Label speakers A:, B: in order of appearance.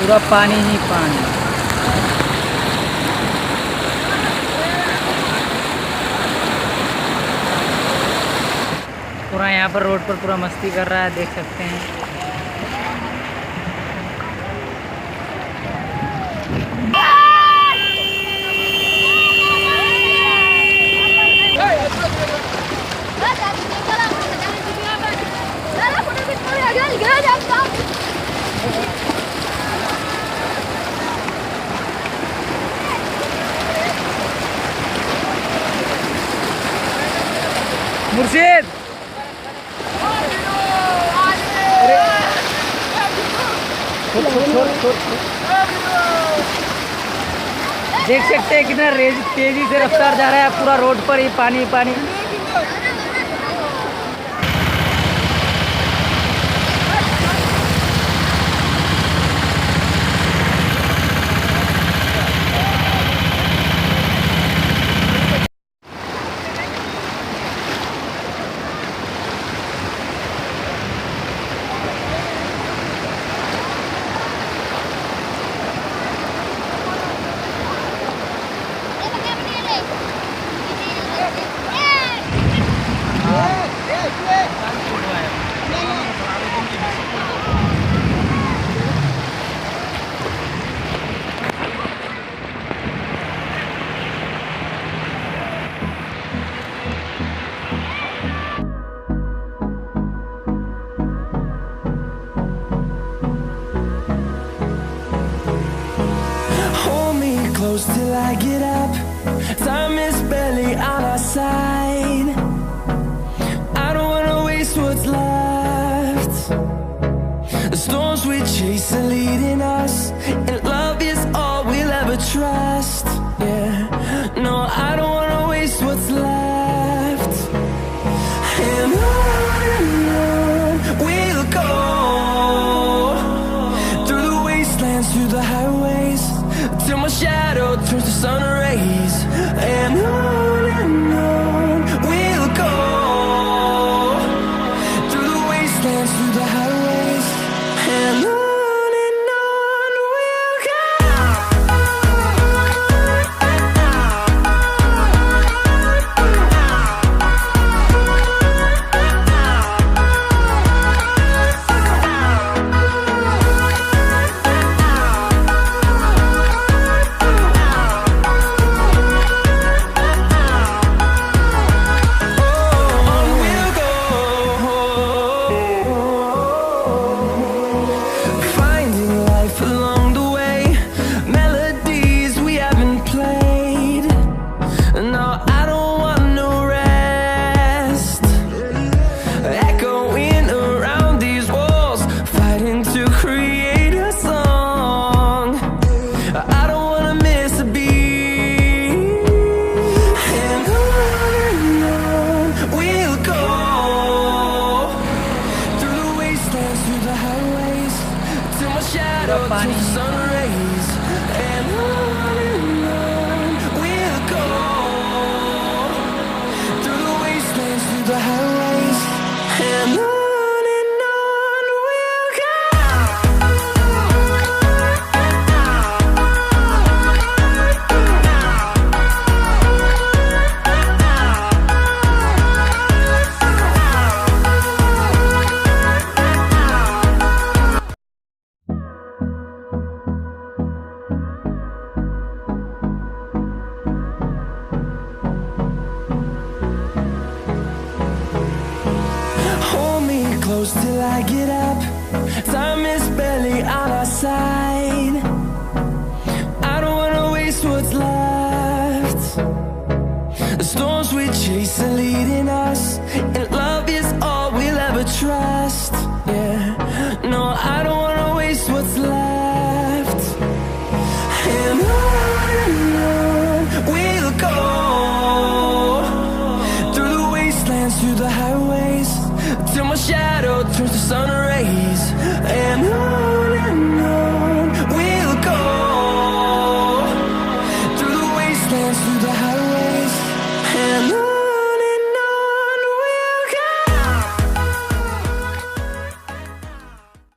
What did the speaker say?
A: पूरा पानी ही पानी। पूरा यहाँ पर रोड पर पूरा मस्ती कर रहा है, देख सकते हैं। मुर्शिद देख सकते हैं कितना तेजी से रफ्तार जा रहा है, पूरा रोड पर ही पानी पानी।
B: Till I get up, time is barely on our side. I don't wanna waste what's left. The storms we chase are leading us, and love is all we'll ever trust. Yeah, no, I don't wanna waste what's left. And on we'll go, through the wastelands, through the highways, till my shadow turns to sun rays. And on we'll go, through the wastelands, through the highways. And on we'll go. Till I get up, time is barely on our side. I don't wanna waste what's left. The storms we chase are leading us, and love is all we'll ever trust. Yeah, no, I don't wanna waste what's left. And on we'll go, through the wastelands, through the highways, till my shadow turns to sun rays. And on